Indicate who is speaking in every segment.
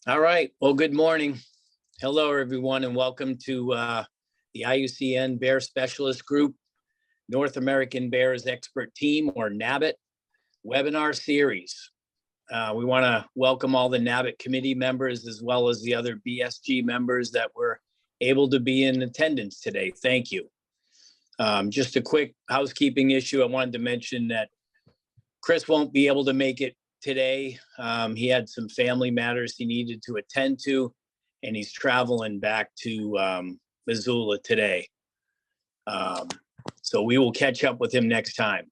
Speaker 1: All right. Well, good morning. Hello, everyone, and welcome to the IUCN Bear Specialist Group North American Bears Expert Team, or NABIT, webinar series. We want to welcome all the NABIT committee members as well as the other BSG members that were able to be in attendance today. Thank you. Just a quick housekeeping issue. I wanted to mention that Chris won't be able to make it today. He had some family matters he needed to attend to, and he's traveling back to Missoula today. So we will catch up with him next time.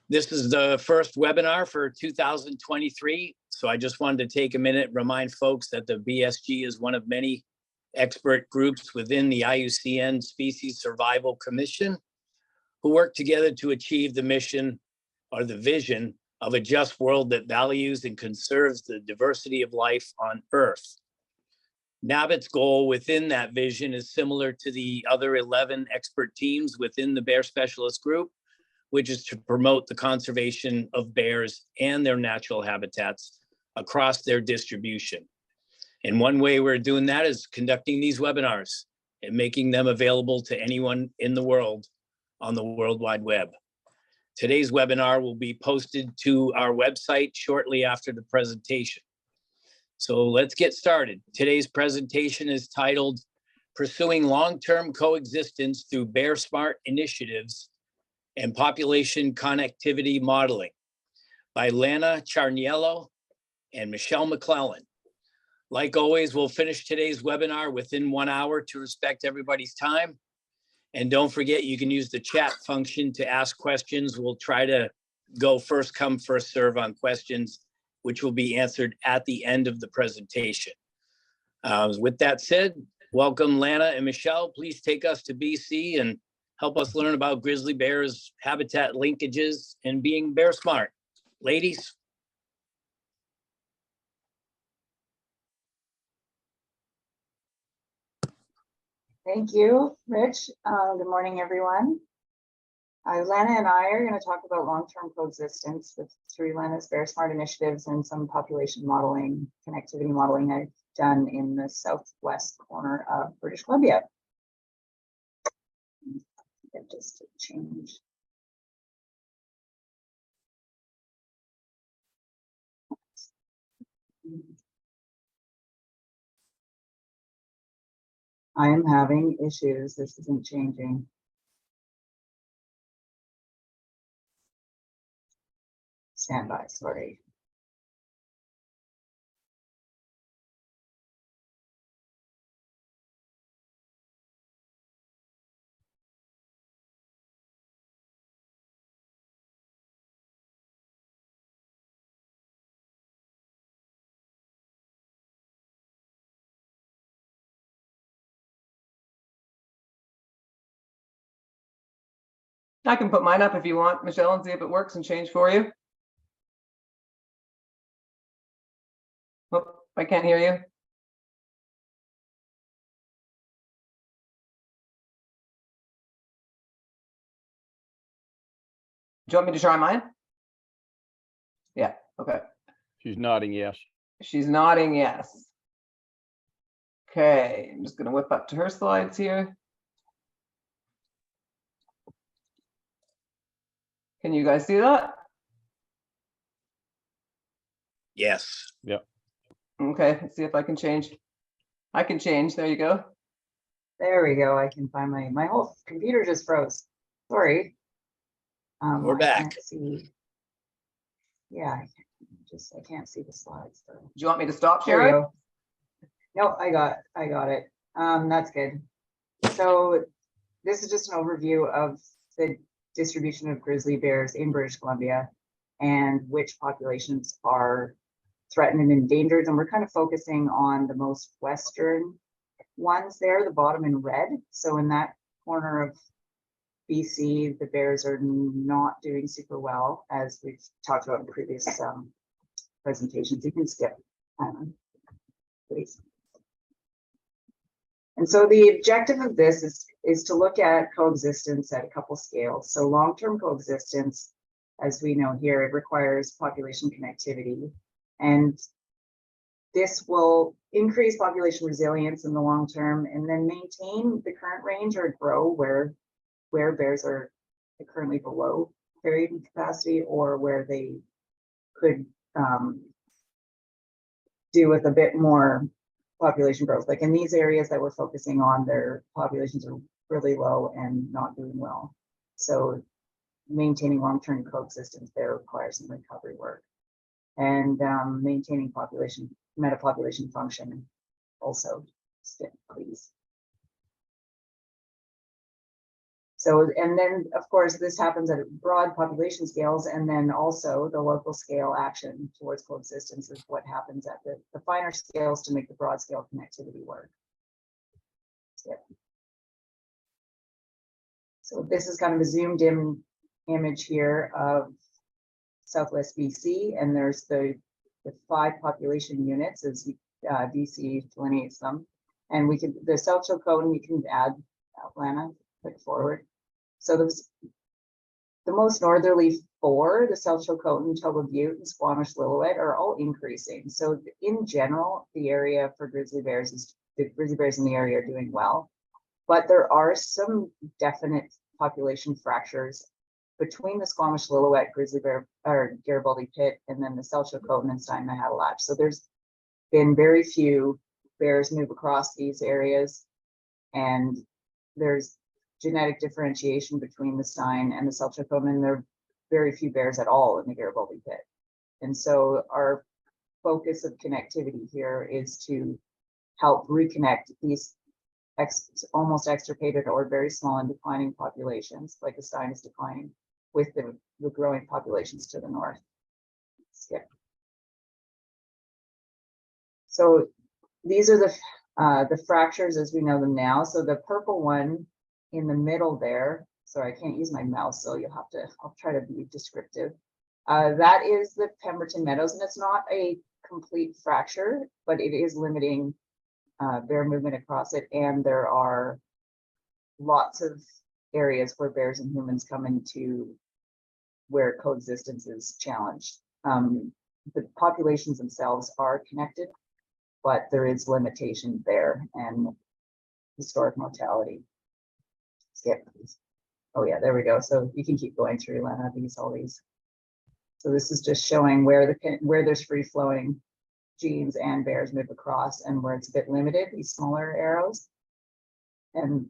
Speaker 1: This is the first webinar for 2023. So I just wanted to take a minute and remind folks that the BSG is one of many expert groups within the IUCN Species Survival Commission who work together to achieve the mission or the vision of a just world that values and conserves the diversity of life on Earth. NABIT's goal within that vision is similar to the other 11 expert teams within the Bear Specialist Group, which is to promote the conservation of bears and their natural habitats across their distribution. And one way we're doing that is conducting these webinars and making them available to anyone in the world on the World Wide Web. Today's webinar will be posted to our website shortly after the presentation. So let's get started. Today's presentation is titled Pursuing Long-Term Coexistence Through BearSmart Initiatives and Population Connectivity Modeling by Lana Ciarniello and McLellan. Like always, we'll finish today's webinar within 1 hour to respect everybody's time. And don't forget, you can use the chat function to ask questions. We'll try to go first come, first serve on questions, which will be answered at the end of the presentation. With that said, welcome Lana and Michelle. Please take us to BC and help us learn about grizzly bears, habitat linkages, and being bear smart. Ladies.
Speaker 2: Thank you, Rich. Good morning, everyone. Lana and I are going to talk about long-term coexistence through Lana's BearSmart initiatives and some population modeling, connectivity modeling I've done in the southwest corner of British Columbia. Just to change. I am having issues. This isn't changing. Stand by, sorry.
Speaker 3: I can put mine up if you want, Michelle, and see if it works and change for you. Oh, I can't hear you. Do you want me to try mine? Yeah, okay.
Speaker 4: She's nodding yes.
Speaker 3: She's nodding yes. Okay, I'm just going to whip up to her slides here. Can you guys see that?
Speaker 1: Yes.
Speaker 4: Yep.
Speaker 3: Okay, let's see if I can change. I can change. There you go.
Speaker 2: There we go. I can find my whole computer just froze. Sorry.
Speaker 1: We're back.
Speaker 2: Can't see. Yeah, I can't see the slides. So.
Speaker 3: Do you want me to stop
Speaker 2: There we
Speaker 3: sharing?
Speaker 2: go. No, I got it. That's good. So this is just an overview of the distribution of grizzly bears in British Columbia and which populations are threatened and endangered. And we're kind of focusing on the most western ones there, the bottom in red. So in that corner of BC, the bears are not doing super well, as we've talked about in previous presentations. You can skip, please. And so the objective of this is to look at coexistence at a couple scales. So long-term coexistence, as we know here, it requires population connectivity. And this will increase population resilience in the long term and then maintain the current range or grow where bears are currently below carrying capacity or where they could do with a bit more population growth. Like in these areas that we're focusing on, their populations are really low and not doing well. So maintaining long-term coexistence there requires some recovery work. And maintaining metapopulation function also, please. So, and then of course, this happens at broad population scales, and then also the local scale action towards coexistence is what happens at the finer scales to make the broad scale connectivity work. Skip. So this is kind of a zoomed in image here of Southwest BC, and there's the 5 population units as BC delineates them. And we can, the South Chilcotin, we can add Lana, click forward. So the most northerly 4, the South Chilcotin, Toba Butte, and Squamish-Lillooet are all increasing. So in general, the area for grizzly bears is, the grizzly bears in the area are doing well, but there are some definite population fractures between the Squamish-Lillooet grizzly bear or Garibaldi pit and then the South Chilcotin and Steinmetz-Latch. So there's been very few bears move across these areas, and there's genetic differentiation between the Stein and the South Chilcotin, and there are very few bears at all in the Garibaldi pit. And so our focus of connectivity here is to help reconnect these almost extirpated or very small and declining populations, like the Stein is declining, with the growing populations to the north. Skip. So these are the fractures as we know them now. So the purple one in the middle there, sorry, I can't use my mouse, so you'll have to, I'll try to be descriptive. That is the Pemberton Meadows, and it's not a complete fracture, but it is limiting bear movement across it. And there are lots of areas where bears and humans come into where coexistence is challenged. The populations themselves are connected, but there is limitation there and historic mortality. Skip, please. Oh yeah, there we go. So you can keep going through, Lana, all these. So this is just showing where there's free flowing genes and bears move across, and where it's a bit limited, these smaller arrows, and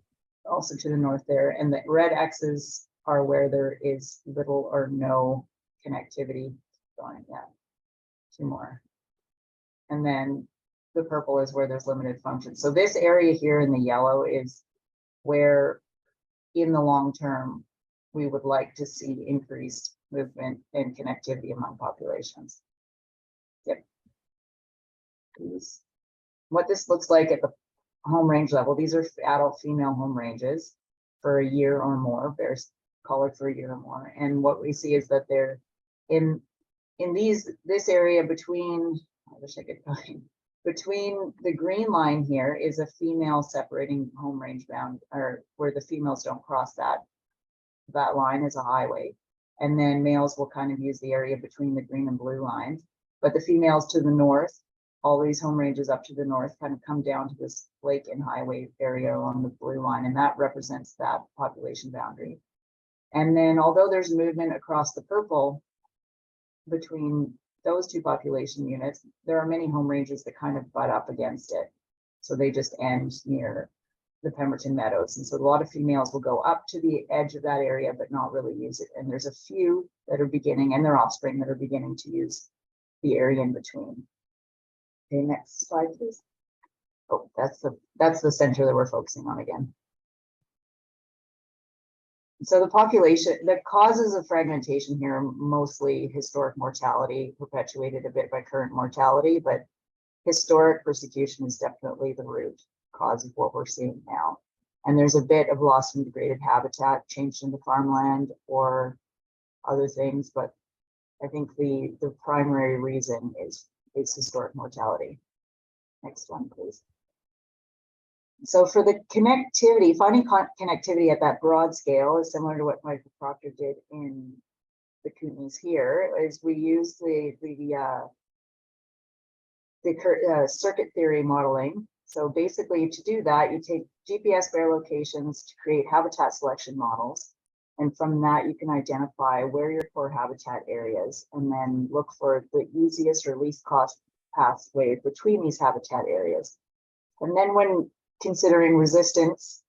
Speaker 2: also to the north there. And the red X's are where there is little or no connectivity going. Yeah, 2 more. And then the purple is where there's limited function. So this area here in the yellow is where in the long term we would like to see increased movement and connectivity among populations. Yep. What this looks like at the home range level, these are adult female home ranges for a year or more, bears collared for a year or more. And what we see is that they're in this area between, I wish I could find, between the green line here is a female separating home range bound, or where the females don't cross that line is a highway. And then males will kind of use the area between the green and blue lines. But the females to the north, all these home ranges up to the north kind of come down to this lake and highway area along the blue line, and that represents that population boundary. And then although there's movement across the purple between those 2 population units, there are many home ranges that kind of butt up against it. So they just end near the Pemberton Meadows. And so a lot of females will go up to the edge of that area, but not really use it. And there's a few that are beginning, and their offspring that are beginning to use the area in between. Okay, next slide, please. Oh, that's the center that we're focusing on again. So the population, the causes of fragmentation here are mostly historic mortality, perpetuated a bit by current mortality, but historic persecution is definitely the root cause of what we're seeing now. And there's a bit of lost and degraded habitat changed into farmland or other things, but I think the primary reason is historic mortality. Next one, please. So for the connectivity, finding connectivity at that broad scale is similar to what Michael Proctor did in the Kootenays here, is we use the the circuit theory modeling. So basically to do that, you take GPS bear locations to create habitat selection models. And from that, you can identify where your core habitat areas and then look for the easiest or least cost pathway between these habitat areas. And then when considering resistance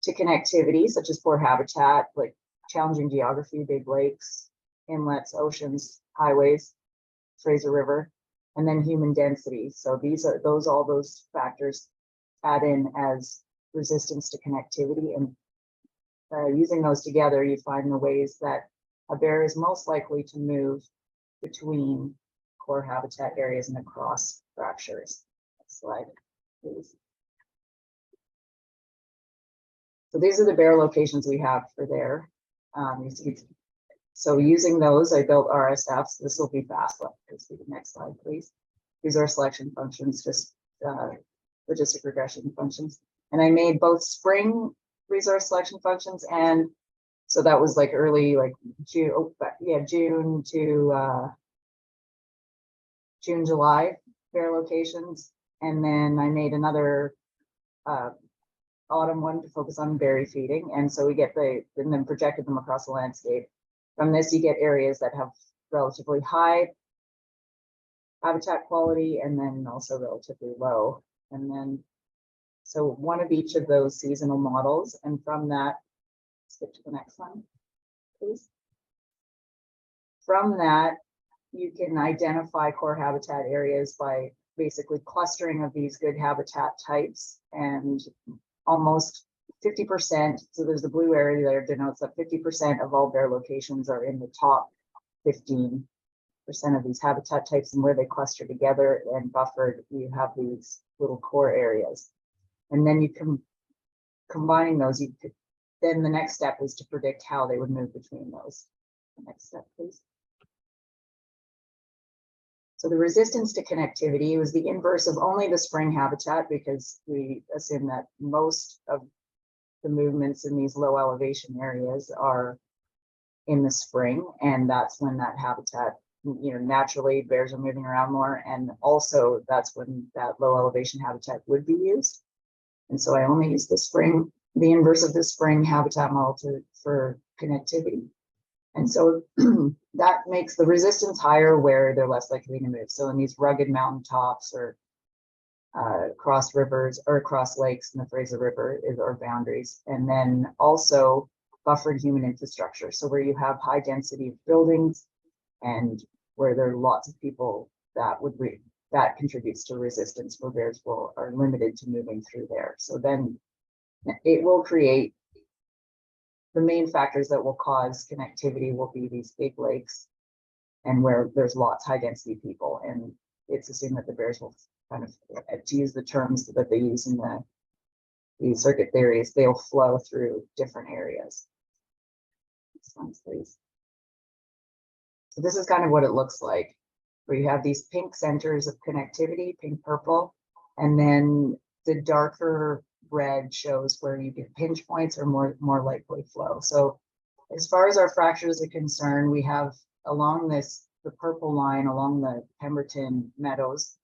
Speaker 2: to connectivity, such as poor habitat, like challenging geography, big lakes, inlets, oceans, highways, Fraser River, and then human density. So all those factors add in as resistance to connectivity, and using those together, you find the ways that a bear is most likely to move between core habitat areas and across fractures. Next slide, please. So these are the bear locations we have for there. You see, so using those, I built RSFs. This will be fast. Let's see the next slide, please. These are selection functions, just logistic regression functions. And I made both spring resource selection functions, and so that was like early, like June, June to June, July bear locations. And then I made another autumn one to focus on berry feeding. And so we get and then projected them across the landscape. From this, you get areas that have relatively high habitat quality and then also relatively low. And then, so one of each of those seasonal models. And from that, skip to the next one, please. From that, you can identify core habitat areas by basically clustering of these good habitat types, and almost 50%, so there's the blue area there denotes that 50% of all bear locations are in the top 15% of these habitat types, and where they cluster together and buffered, you have these little core areas. And then you can combining those, then the next step is to predict how they would move between those. The next step, please. So the resistance to connectivity was the inverse of only the spring habitat, because we assume that most of the movements in these low elevation areas are in the spring, and that's when that habitat, naturally bears are moving around more, and also that's when that low elevation habitat would be used. And so I only use the spring, the inverse of the spring habitat model for connectivity. And so that makes the resistance higher where they're less likely to move. So in these rugged mountaintops or across rivers or across lakes in the Fraser River is our boundaries. And then also buffered human infrastructure. So where you have high density of buildings and where there are lots of people, that contributes to resistance, where bears are limited to moving through there. So then it will create the main factors that will cause connectivity will be these big lakes and where there's lots high density people. And it's assumed that the bears will kind of, to use the terms that they use in the circuit theories, they'll flow through different areas. Next one, please. So this is kind of what it looks like, where you have these pink centers of connectivity, pink, purple, and then the darker red shows where you get pinch points or more likely flow. So as far as our fractures are concerned, we have along the purple line along the Pemberton Meadows,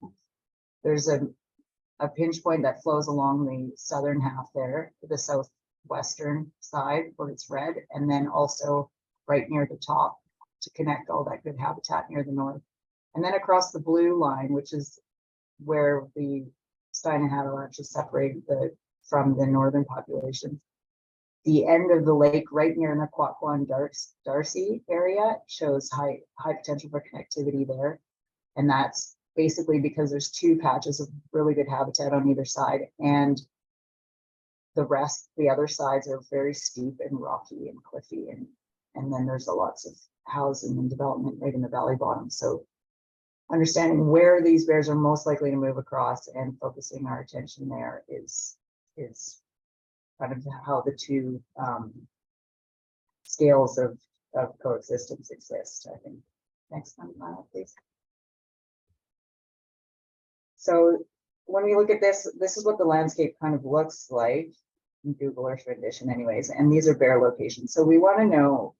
Speaker 2: there's a pinch point that flows along the southern half there, the southwestern side where it's red, and then also right near the top to connect all that good habitat near the north. And then across the blue line, which is where the Stein avalanches separate from the northern population. The end of the lake right near Naquaqua and Darcy area shows high potential for connectivity there. And that's basically because there's two patches of really good habitat on either side, and the other sides are very steep and rocky and cliffy, and then there's lots of housing and development right in the valley bottom. So understanding where these bears are most likely to move across and focusing our attention there is kind of how the two scales of coexistence exist, I think. Next one, please. So when we look at this, this is what the landscape kind of looks like in Google Earth rendition anyways, and these are bear locations. So we want to know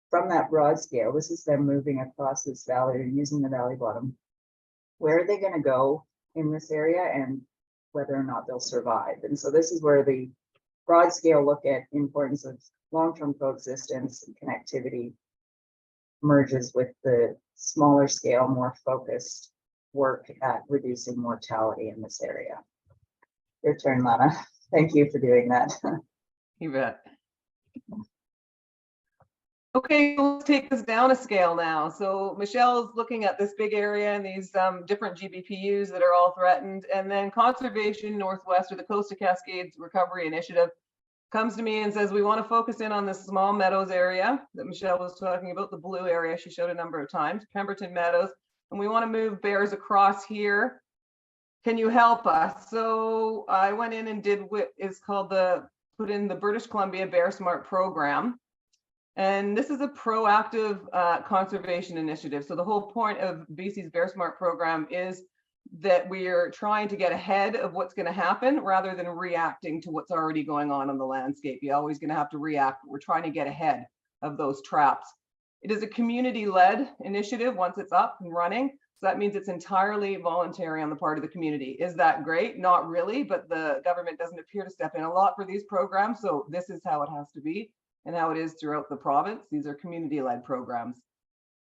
Speaker 2: from that broad scale, this is them moving across this valley or using the valley bottom. where are they going to go in this area and whether or not they'll survive. And so this is where the broad scale look at importance of long-term coexistence and connectivity merges with the smaller scale, more focused work at reducing mortality in this area. Your turn, Lana. Thank you for doing that.
Speaker 3: You bet. Okay, let's take this down a scale now. So Michelle's looking at this big area and these different GBPUs that are all threatened. And then Conservation Northwest, or the Coast of Cascades Recovery Initiative, comes to me and says, we want to focus in on this small meadows area that Michelle was talking about, the blue area she showed a number of times, Pemberton Meadows, and we want to move bears across here. Can you help us? So I went in and did what is called put in the British Columbia BearSmart program. And this is a proactive conservation initiative. So the whole point of BC's BearSmart program is that we are trying to get ahead of what's going to happen rather than reacting to what's already going on the landscape. You're always going to have to react, but we're trying to get ahead of those traps. It is a community-led initiative once it's up and running. So that means it's entirely voluntary on the part of the community. Is that great? Not really, but the government doesn't appear to step in a lot for these programs. So this is how it has to be and how it is throughout the province. These are community-led programs.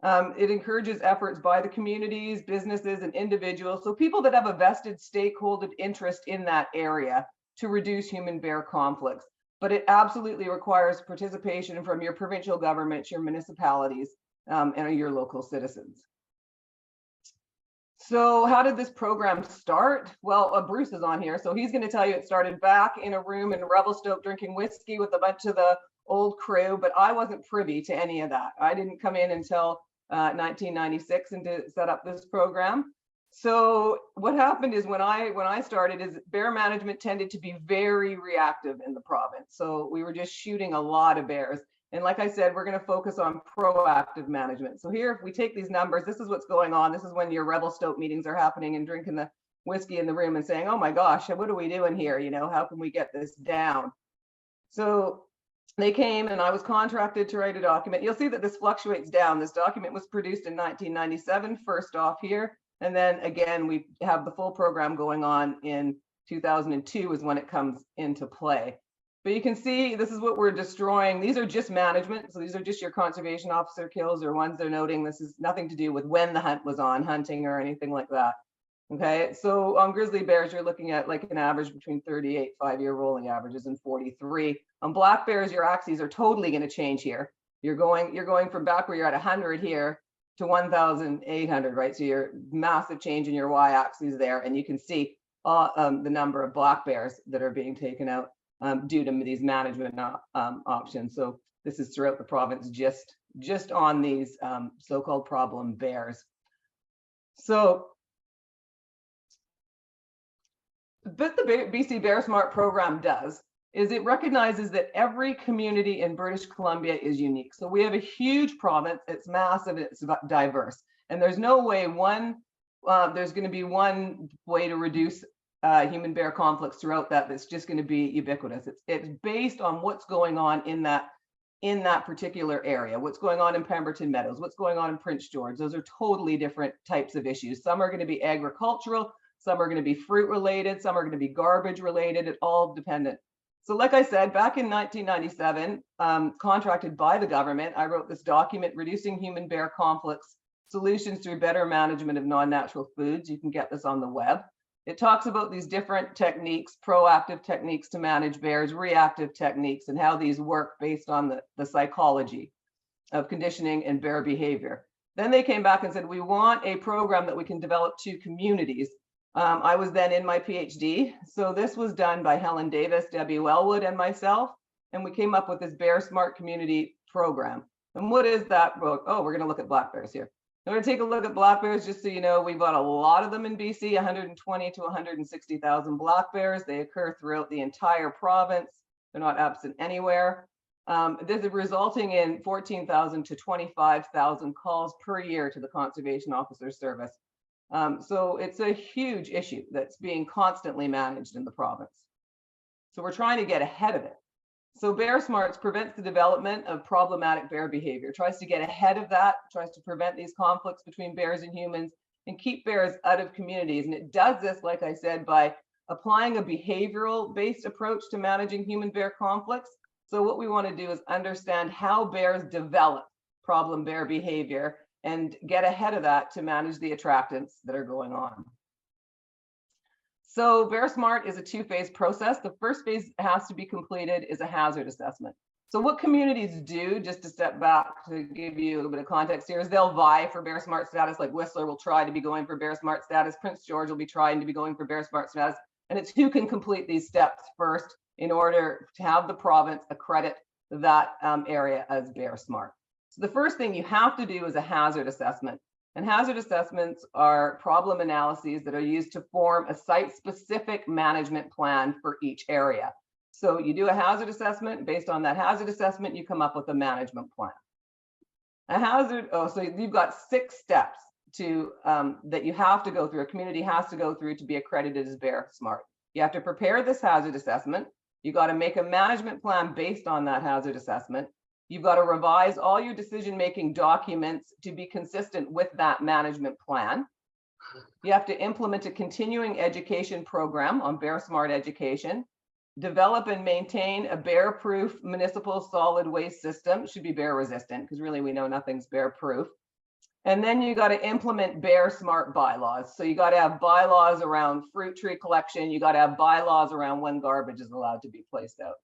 Speaker 3: It encourages efforts by the communities, businesses, and individuals, so people that have a vested stakeholder interest in that area to reduce human-bear conflicts. But it absolutely requires participation from your provincial governments, your municipalities, and your local citizens. So how did this program start? Well, Bruce is on here, so he's going to tell you it started back in a room in Revelstoke drinking whiskey with a bunch of the old crew, but I wasn't privy to any of that. I didn't come in until 1996 and to set up this program. So what happened is when I started is bear management tended to be very reactive in the province. So we were just shooting a lot of bears. And like I said, we're going to focus on proactive management. So here, if we take these numbers, this is what's going on. This is when your Revelstoke meetings are happening and drinking the whiskey in the room and saying, oh my gosh, what are we doing here? You know, how can we get this down? So they came and I was contracted to write a document. You'll see that this fluctuates down. This document was produced in 1997, first off here. And then again, we have the full program going on in 2002 is when it comes into play. But you can see this is what we're destroying. These are just management. So these are just your conservation officer kills or ones they're noting. This is nothing to do with when the hunt was on, hunting or anything like that. Okay, so on grizzly bears, you're looking at like an average between 38 5-year rolling averages and 43. On black bears, your axes are totally going to change here. You're going from back where you're at 100 here to 1,800, right? So you're massive change in your y-axis there, and you can see the number of black bears that are being taken out due to these management options. So this is throughout the province, just on these so-called problem bears. So, but the BC BearSmart program does is it recognizes that every community in British Columbia is unique. So we have a huge province, it's massive, it's diverse, and there's no way there's going to be one way to reduce human bear conflicts throughout that's just going to be ubiquitous. It's based on what's going on in that particular area, what's going on in Pemberton Meadows, what's going on in Prince George. Those are totally different types of issues. Some are going to be agricultural, some are going to be fruit related, some are going to be garbage related, it's all dependent. So like I said, back in 1997, contracted by the government, I wrote this document, Reducing Human Bear Conflicts, Solutions Through Better Management of Non-Natural Foods. You can get this on the web. It talks about these different techniques, proactive techniques to manage bears, reactive techniques, and how these work based on the psychology of conditioning and bear behavior. Then they came back and said, we want a program that we can develop to communities. I was then in my PhD. So this was done by Helen Davis, Debbie Wellwood, and myself. And we came up with this BearSmart community program. And what is that? Oh, we're going to look at black bears here. We're going to take a look at black bears, just so you know, we've got a lot of them in BC, 120 to 160,000 black bears. They occur throughout the entire province. They're not absent anywhere. This is resulting in 14,000 to 25,000 calls per year to the Conservation Officer Service. So it's a huge issue that's being constantly managed in the province. So we're trying to get ahead of it. So BearSmart prevents the development of problematic bear behavior, tries to get ahead of that, tries to prevent these conflicts between bears and humans, and keep bears out of communities. And it does this, like I said, by applying a behavioral-based approach to managing human-bear conflicts. So what we want to do is understand how bears develop problem bear behavior and get ahead of that to manage the attractants that are going on. So BearSmart is a two-phase process. The first phase has to be completed is a hazard assessment. So what communities do, just to step back to give you a little bit of context here, is they'll vie for BearSmart status. Like Whistler will try to be going for BearSmart status. Prince George will be trying to be going for BearSmart status. And it's who can complete these steps first in order to have the province accredit that area as BearSmart. So the first thing you have to do is a hazard assessment. And hazard assessments are problem analyses that are used to form a site-specific management plan for each area. So you do a hazard assessment. Based on that hazard assessment, you come up with a management plan. So you've got 6 steps to that you have to go through, a community has to go through to be accredited as BearSmart. You have to prepare this hazard assessment. You got to make a management plan based on that hazard assessment. You've got to revise all your decision-making documents to be consistent with that management plan. You have to implement a continuing education program on BearSmart education. Develop and maintain a bear-proof municipal solid waste system. Should be bear-resistant, because really we know nothing's bear-proof. And then you got to implement BearSmart bylaws. So you got to have bylaws around fruit tree collection. You got to have bylaws around when garbage is allowed to be placed out.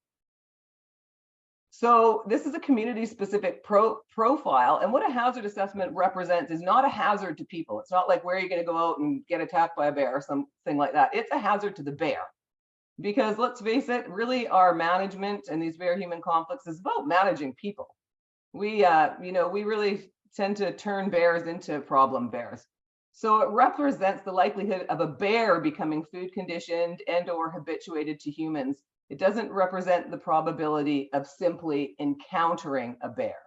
Speaker 3: So this is a community-specific profile, and what a hazard assessment represents is not a hazard to people. It's not like where you're going to go out and get attacked by a bear or something like that. It's a hazard to the bear, because let's face it, really our management and these bear-human conflicts is about managing people. We really tend to turn bears into problem bears. So it represents the likelihood of a bear becoming food conditioned and/or habituated to humans. It doesn't represent the probability of simply encountering a bear.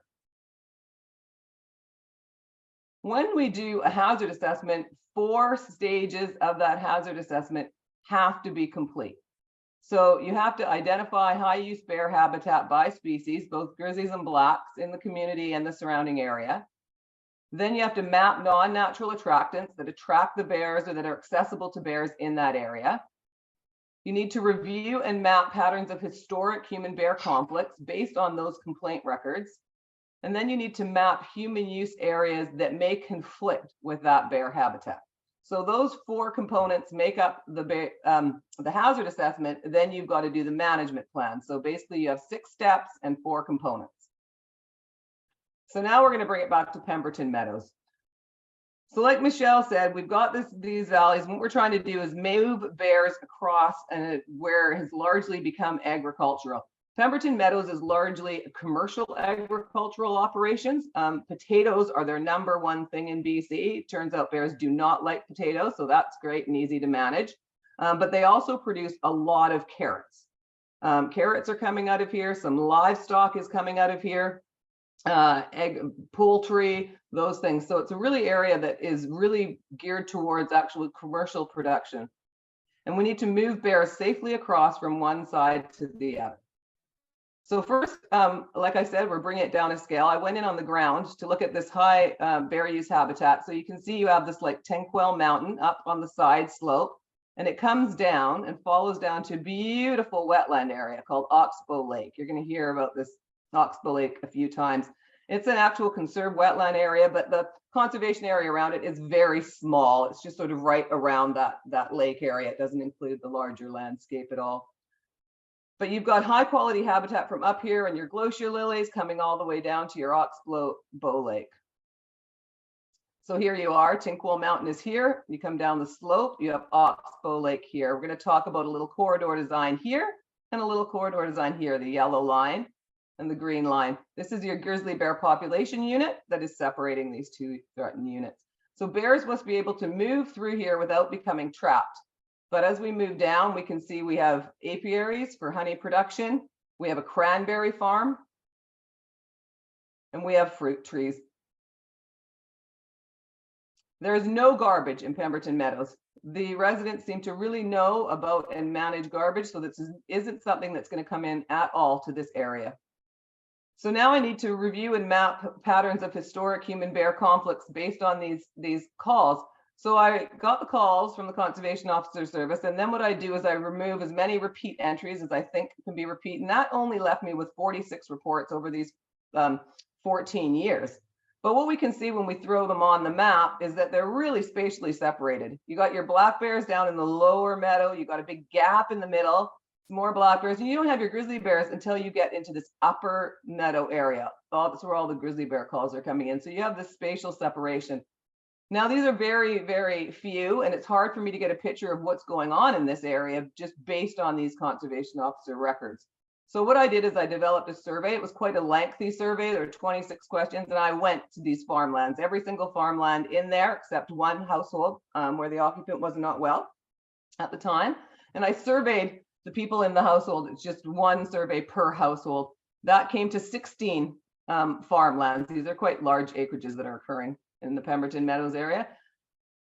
Speaker 3: When we do a hazard assessment, 4 stages of that hazard assessment have to be complete. So you have to identify high-use bear habitat by species, both grizzlies and blacks in the community and the surrounding area. Then you have to map non-natural attractants that attract the bears or that are accessible to bears in that area. You need to review and map patterns of historic human-bear conflicts based on those complaint records. And then you need to map human use areas that may conflict with that bear habitat. So those 4 components make up the hazard assessment. Then you've got to do the management plan. So basically you have 6 steps and 4 components. So now we're going to bring it back to Pemberton Meadows. So like Michelle said, we've got these valleys. What we're trying to do is move bears across where it has largely become agricultural. Pemberton Meadows is largely commercial agricultural operations. Potatoes are their #1 thing in BC. Turns out bears do not like potatoes, so that's great and easy to manage. But they also produce a lot of carrots. Carrots are coming out of here. Some livestock is coming out of here. Egg, poultry, those things. So it's a really area that is really geared towards actual commercial production. And we need to move bears safely across from one side to the other. So first, like I said, we're bringing it down a scale. I went in on the ground to look at this high bear use habitat. So you can see you have this like Tenquel Mountain up on the side slope, and it comes down and follows down to a beautiful wetland area called Oxbow Lake. You're going to hear about this Oxbow Lake a few times. It's an actual conserved wetland area, but the conservation area around it is very small. It's just sort of right around that lake area. It doesn't include the larger landscape at all. But you've got high quality habitat from up here and your glacier lilies coming all the way down to your Oxbow Lake. So here you are, Tenquel Mountain is here. You come down the slope, you have Oxbow Lake here. We're going to talk about a little corridor design here and a little corridor design here, the yellow line and the green line. This is your Grizzly Bear Population unit that is separating these 2 threatened units. So bears must be able to move through here without becoming trapped. But as we move down, we can see we have apiaries for honey production. We have a cranberry farm. And we have fruit trees. There is no garbage in Pemberton Meadows. The residents seem to really know about and manage garbage, so this isn't something that's going to come in at all to this area. So now I need to review and map patterns of historic human-bear conflicts based on these calls. So I got the calls from the Conservation Officer Service, and then what I do is I remove as many repeat entries as I think can be repeat, and that only left me with 46 reports over these 14 years. But what we can see when we throw them on the map is that they're really spatially separated. You got your black bears down in the lower meadow, you got a big gap in the middle, more black bears, and you don't have your grizzly bears until you get into this upper meadow area. That's where all the grizzly bear calls are coming in. So you have this spatial separation. Now, these are very, very few, and it's hard for me to get a picture of what's going on in this area just based on these conservation officer records. So what I did is I developed a survey. It was quite a lengthy survey. There were 26 questions, and I went to these farmlands, every single farmland in there except one household where the occupant was not well at the time. And I surveyed the people in the household. It's just one survey per household. That came to 16 farmlands. These are quite large acreages that are occurring in the Pemberton Meadows area.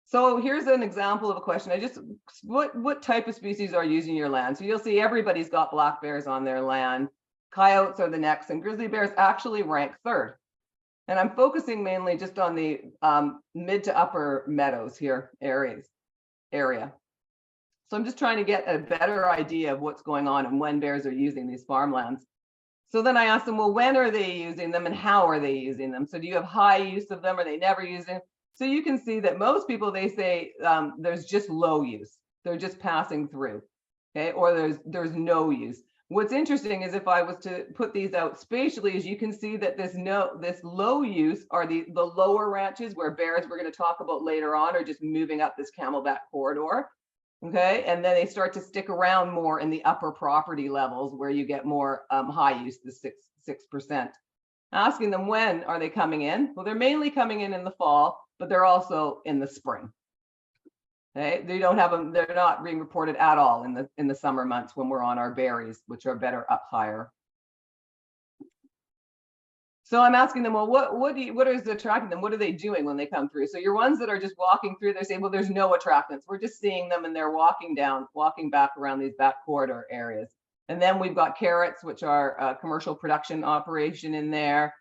Speaker 3: So here's an example of a question. What type of species are using your land? So you'll see everybody's got black bears on their land. Coyotes are the next, and grizzly bears actually rank third. And I'm focusing mainly just on the mid to upper meadows here area. So I'm just trying to get a better idea of what's going on and when bears are using these farmlands. So then I asked them, well, when are they using them and how are they using them? So do you have high use of them? Are they never using? So you can see that most people, they say there's just low use. They're just passing through, okay? Or there's no use. What's interesting is if I was to put these out spatially, is you can see that this low use are the lower ranches where bears we're going to talk about later on are just moving up this camelback corridor. Okay, and then they start to stick around more in the upper property levels where you get more high use, the 6%. Asking them when are they coming in? Well, they're mainly coming in the fall, but they're also in the spring. Okay, they don't have them; they're not being reported at all in the summer months when we're on our berries, which are better up higher. So I'm asking them, well, what is attracting them? What are they doing when they come through? So your ones that are just walking through, they're saying, well, there's no attractants. We're just seeing them and they're walking back around these back corridor areas. And then we've got carrots, which are a commercial production operation in there.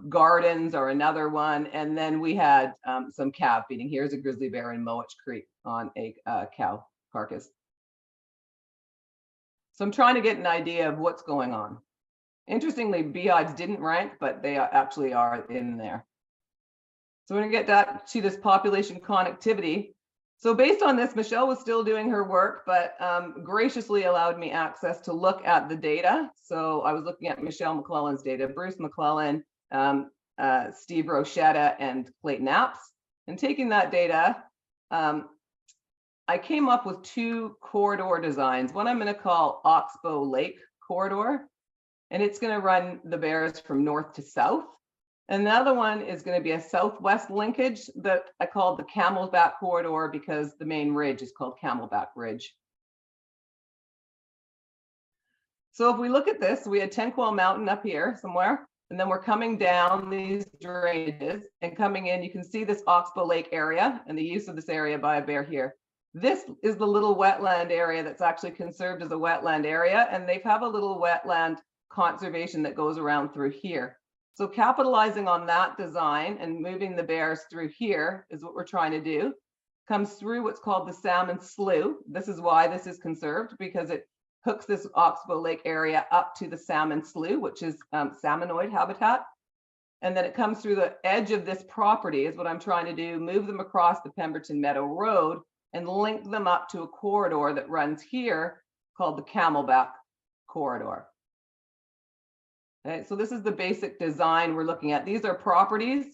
Speaker 3: Gardens are another one. And then we had some calf feeding. Here's a grizzly bear in Mowich Creek on a cow carcass. So I'm trying to get an idea of what's going on. Interestingly, beehives didn't rank, but they actually are in there. So we're going to get back to this population connectivity. So based on this, Michelle was still doing her work, but graciously allowed me access to look at the data. So I was looking at Michelle McLellan's data, Bruce McLellan, Steve Rochetta, and Clayton Apps. And taking that data, I came up with two corridor designs. One I'm going to call Oxbow Lake Corridor, and it's going to run the bears from north to south. And the other one is going to be a southwest linkage that I called the Camelback Corridor because the main ridge is called Camelback Ridge. So if we look at this, we had Tenquel Mountain up here somewhere, and then we're coming down these drainages and coming in. You can see this Oxbow Lake area and the use of this area by a bear here. This is the little wetland area that's actually conserved as a wetland area, and they have a little wetland conservation that goes around through here. So capitalizing on that design and moving the bears through here is what we're trying to do. Comes through what's called the salmon slough. This is why this is conserved, because it hooks this Oxbow Lake area up to the salmon slough, which is salmonoid habitat. And then it comes through the edge of this property is what I'm trying to do, move them across the Pemberton Meadow Road and link them up to a corridor that runs here called the Camelback Corridor. Okay, so this is the basic design we're looking at. These are properties.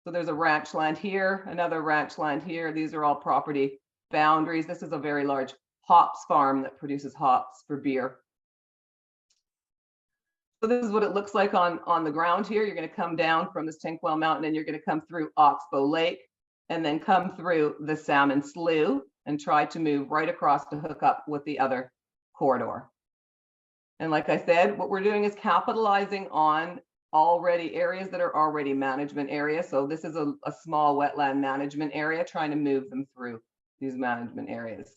Speaker 3: So there's a ranch land here, another ranch land here. These are all property boundaries. This is a very large hops farm that produces hops for beer. So this is what it looks like on the ground here. You're going to come down from this Tenquel Mountain and you're going to come through Oxbow Lake and then come through the Salmon Slough and try to move right across to hook up with the other corridor. And like I said, what we're doing is capitalizing on already areas that are already management areas. So this is a small wetland management area, trying to move them through these management areas.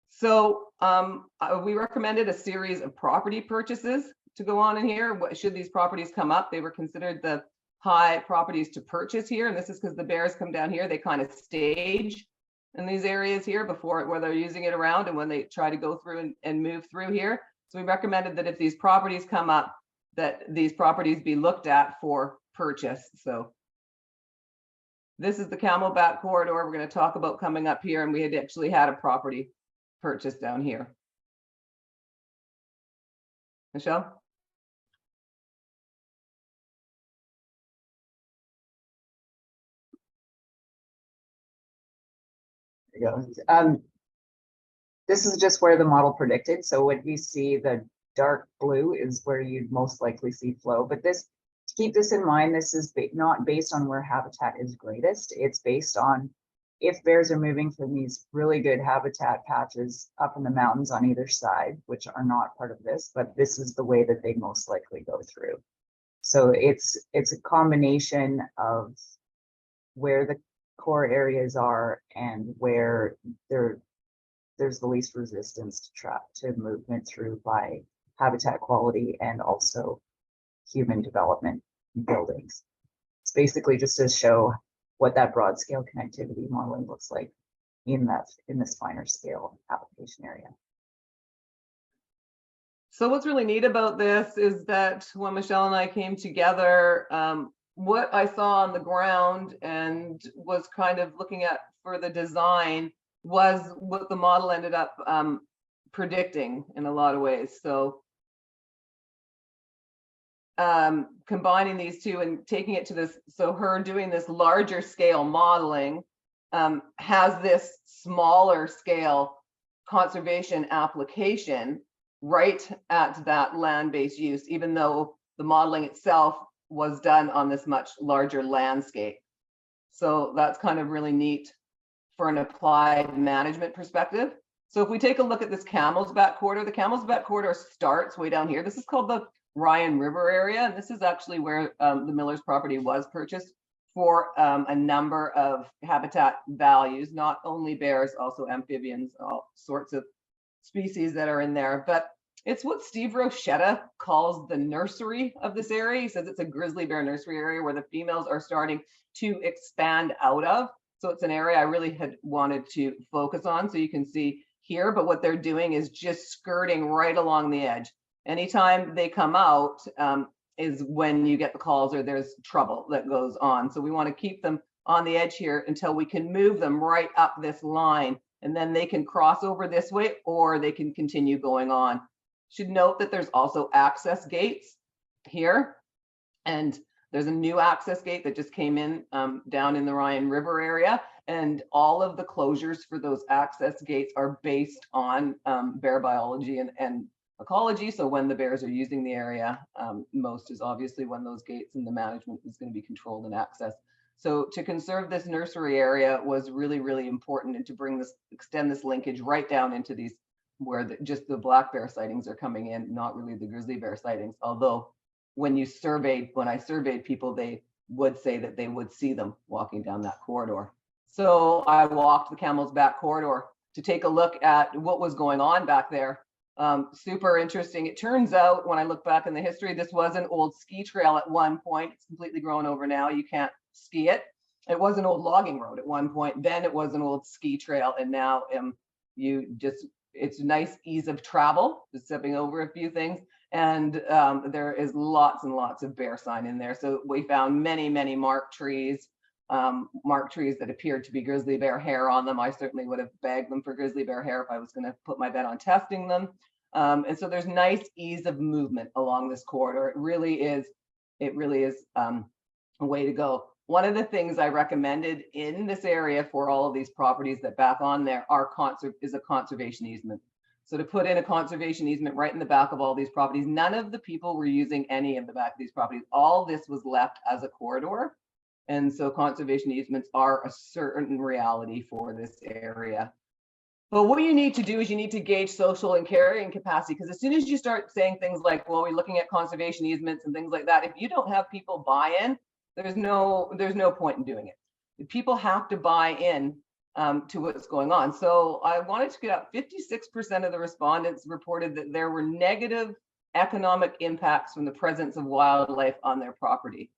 Speaker 3: So we recommended a series of property purchases to go on in here. Should these properties come up, they were considered the high properties to purchase here. And this is because the bears come down here, they kind of stage in these areas here before where they're using it around and when they try to go through and move through here. So we recommended that if these properties come up, that these properties be looked at for purchase. So this is the Camelback corridor we're going to talk about coming up here, and we had actually had a property purchase down here. Michelle?
Speaker 2: There you go. This is just where the model predicted. So what you see, the dark blue is where you'd most likely see flow. But this, to keep this in mind, this is not based on where habitat is greatest. It's based on if bears are moving from these really good habitat patches up in the mountains on either side, which are not part of this, but this is the way that they most likely go through. So it's a combination of where the core areas are and where there's the least resistance to movement through by habitat quality and also human development buildings. It's basically just to show what that broad scale connectivity modeling looks like in this finer scale application area.
Speaker 3: So what's really neat about this is that when Michelle and I came together, what I saw on the ground and was kind of looking at for the design was what the model ended up predicting in a lot of ways. So combining these two and taking it to this, so her doing this larger scale modeling has this smaller scale conservation application right at that land-based use, even though the modeling itself was done on this much larger landscape. So that's kind of really neat for an applied management perspective. So if we take a look at this Camelback corridor, the Camelback corridor starts way down here. This is called the Ryan River area, and this is actually where the Miller's property was purchased for a number of habitat values, not only bears, also amphibians, all sorts of species that are in there. But it's what Steve Rochetta calls the nursery of this area. He says it's a grizzly bear nursery area where the females are starting to expand out of. So it's an area I really had wanted to focus on. So you can see here, but what they're doing is just skirting right along the edge. Anytime they come out is when you get the calls or there's trouble that goes on. So we want to keep them on the edge here until we can move them right up this line, and then they can cross over this way or they can continue going on. Should note that there's also access gates here, and there's a new access gate that just came in down in the Ryan River area, and all of the closures for those access gates are based on bear biology and ecology. So when the bears are using the area, most is obviously when those gates and the management is going to be controlled and access. So to conserve this nursery area was really, really important, and to bring this, extend this linkage right down into these where just the black bear sightings are coming in, not really the grizzly bear sightings. Although when I surveyed people, they would say that they would see them walking down that corridor. So I walked the Camelback corridor to take a look at what was going on back there. Super interesting. It turns out when I look back in the history, this was an old ski trail at one point. It's completely grown over now. You can't ski it. It was an old logging road at one point. Then it was an old ski trail. And now it's nice ease of travel, just stepping over a few things. And there is lots and lots of bear sign in there. So we found many, many marked trees that appeared to be grizzly bear hair on them. I certainly would have bagged them for grizzly bear hair if I was going to put my bet on testing them. And so there's nice ease of movement along this corridor. It really is a way to go. One of the things I recommended in this area for all of these properties that back on there is a conservation easement. So to put in a conservation easement right in the back of all these properties, none of the people were using any of the back of these properties. All this was left as a corridor. And so conservation easements are a certain reality for this area. But what you need to do is you need to gauge social and carrying capacity, because as soon as you start saying things like, well, we're looking at conservation easements and things like that, if you don't have people buy in, there's no point in doing it. People have to buy in to what's going on. So I wanted to get out 56% of the respondents reported that there were negative economic impacts from the presence of wildlife on their property.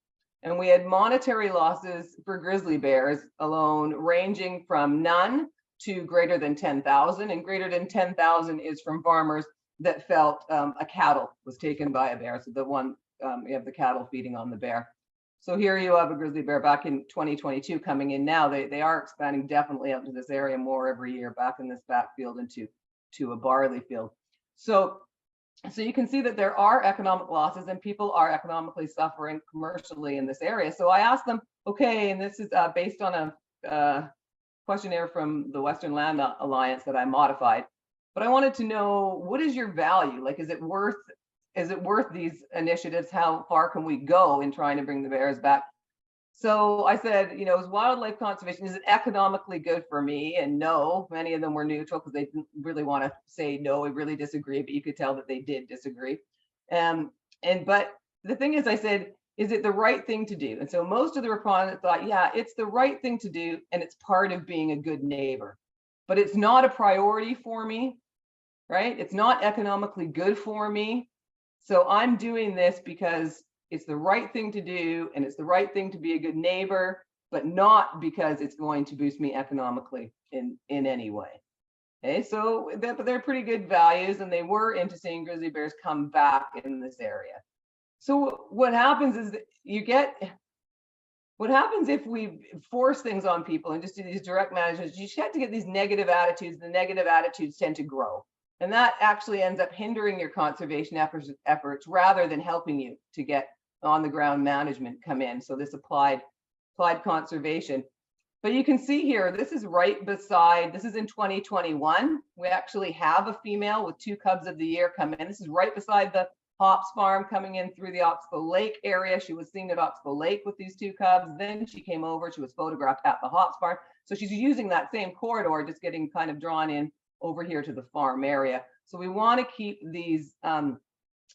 Speaker 3: And we had monetary losses for grizzly bears alone, ranging from none to greater than 10,000. And greater than 10,000 is from farmers that felt a cattle was taken by a bear. So the one, you have the cattle feeding on the bear. So here you have a grizzly bear back in 2022 coming in now. They are expanding definitely out to this area more every year, back in this backfield into a barley field. So you can see that there are economic losses and people are economically suffering commercially in this area. So I asked them, okay, and this is based on a questionnaire from the Western Land Alliance that I modified, but I wanted to know, what is your value? Like, is it worth these initiatives? How far can we go in trying to bring the bears back? So I said, you know, is wildlife conservation, is it economically good for me? And no, many of them were neutral because they didn't really want to say no, we really disagree, but you could tell that they did disagree. But the thing is, I said, is it the right thing to do? And so most of the respondents thought, yeah, it's the right thing to do, and it's part of being a good neighbor, but it's not a priority for me, right? It's not economically good for me. So I'm doing this because it's the right thing to do, and it's the right thing to be a good neighbor, but not because it's going to boost me economically in any way. Okay, so but they're pretty good values, and they were into seeing grizzly bears come back in this area. So what happens is that what happens if we force things on people and just do these direct managements, you just have to get these negative attitudes. The negative attitudes tend to grow. And that actually ends up hindering your conservation efforts rather than helping you to get on the ground management come in. So this applied conservation. But you can see here, this is right beside, this is in 2021. We actually have a female with 2 cubs of the year come in. This is right beside the hops farm coming in through the Oxbow Lake area. She was seen at Oxbow Lake with these 2 cubs. Then she came over, she was photographed at the hops farm. So she's using that same corridor, just getting kind of drawn in over here to the farm area. So we want to keep these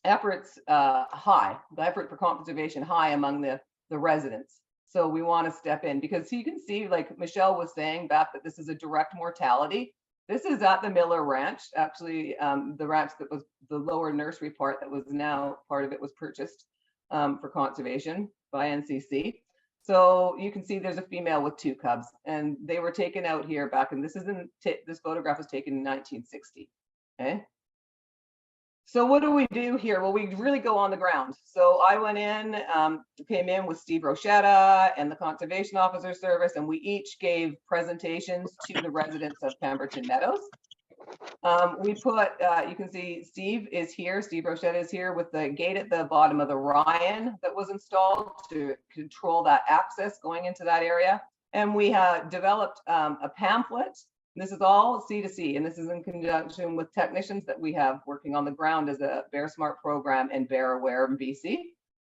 Speaker 3: efforts high, the effort for conservation high among the residents. So we want to step in, because you can see, like Michelle was saying back, that this is a direct mortality. This is at the Miller Ranch, actually, the ranch that was the lower nursery part that was now part of it was purchased for conservation by NCC. So you can see there's a female with 2 cubs, and they were taken out here back, and this photograph was taken in 1960. Okay. So what do we do here? Well, we really go on the ground. So I went in, came in with Steve Rochetta and the Conservation Officer Service, and we each gave presentations to the residents of Pemberton Meadows. We put, you can see Steve is here, Steve Rochetta is here with the gate at the bottom of the Ryan that was installed to control that access going into that area. And we have developed a pamphlet. This is all C2C, and this is in conjunction with technicians that we have working on the ground as a BearSmart program and Bear Aware in BC.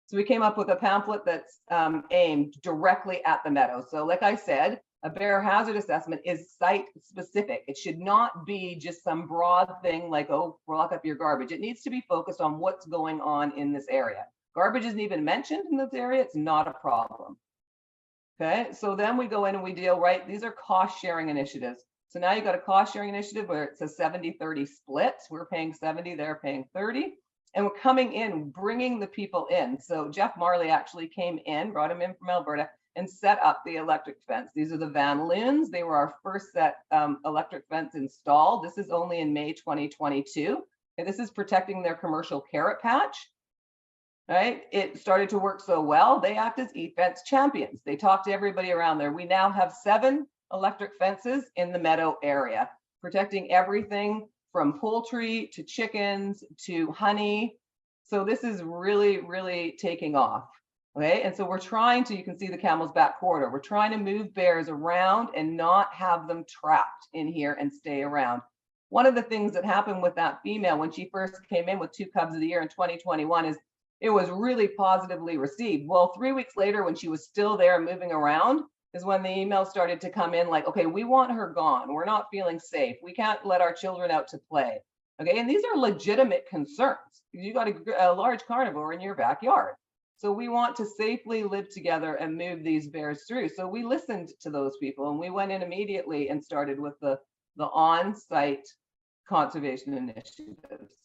Speaker 3: So we came up with a pamphlet that's aimed directly at the meadow. So like I said, a bear hazard assessment is site specific. It should not be just some broad thing like, oh, lock up your garbage. It needs to be focused on what's going on in this area. Garbage isn't even mentioned in this area. It's not a problem. Okay, so then we go in and we deal, right? These are cost sharing initiatives. So now you've got a cost sharing initiative where it's a 70-30 split. We're paying 70, they're paying 30. And we're coming in, bringing the people in. So Jeff Marley actually came in, brought him in from Alberta, and set up the electric fence. These are the Van Loons. They were our first set electric fence installed. This is only in May 2022. And this is protecting their commercial carrot patch. Right? It started to work so well, they act as e-fence champions. They talk to everybody around there. We now have 7 electric fences in the meadow area, protecting everything from poultry to chickens to honey. So this is really, really taking off. Okay, and so we're trying to, you can see the camel's back corridor. We're trying to move bears around and not have them trapped in here and stay around. One of the things that happened with that female when she first came in with 2 cubs of the year in 2021 is it was really positively received. Well, 3 weeks later, when she was still there moving around, is when the emails started to come in like, okay, we want her gone. We're not feeling safe. We can't let our children out to play. Okay, and these are legitimate concerns. You got a large carnivore in your backyard. So we want to safely live together and move these bears through. So we listened to those people, and we went in immediately and started with the on-site conservation initiatives.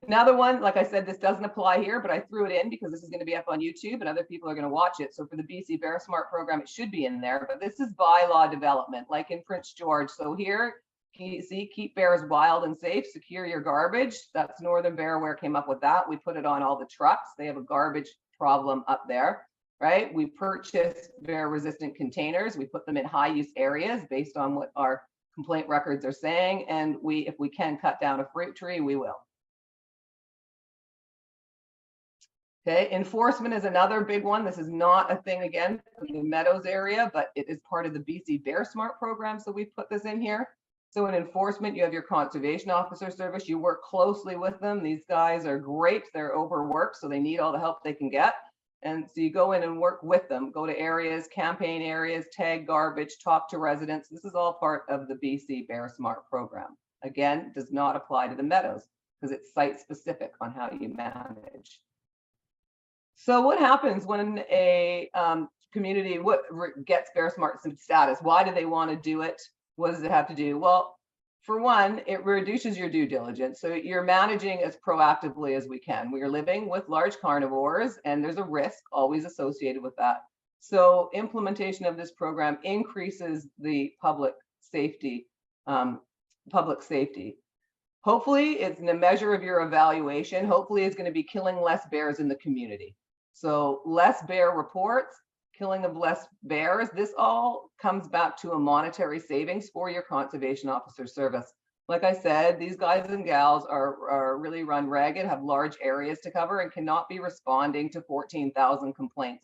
Speaker 3: Another one, like I said, this doesn't apply here, but I threw it in because this is going to be up on YouTube and other people are going to watch it. So for the BC BearSmart program, it should be in there, but this is bylaw development, like in Prince George. So here, can you see, keep bears wild and safe, secure your garbage. That's Northern Bearware came up with that. We put it on all the trucks. They have a garbage problem up there, right? We purchased bear resistant containers. We put them in high use areas based on what our complaint records are saying. And if we can cut down a fruit tree, we will. Okay, enforcement is another big one. This is not a thing again for the Meadows area, but it is part of the BC BearSmart program. So we put this in here. So in enforcement, you have your conservation officer service. You work closely with them. These guys are great. They're overworked, so they need all the help they can get. And so you go in and work with them, go to areas, campaign areas, tag garbage, talk to residents. This is all part of the BC BearSmart program. Again, does not apply to the Meadows because it's site specific on how you manage. So what happens when a community gets BearSmart status? Why do they want to do it? What does it have to do? Well, for one, it reduces your due diligence. So you're managing as proactively as we can. We are living with large carnivores and there's a risk always associated with that. So implementation of this program increases the public safety. Hopefully it's in a measure of your evaluation. Hopefully it's going to be killing less bears in the community. So less bear reports, killing of less bears. This all comes back to a monetary savings for your conservation officer service. Like I said, these guys and gals are really run ragged, have large areas to cover and cannot be responding to 14,000 complaints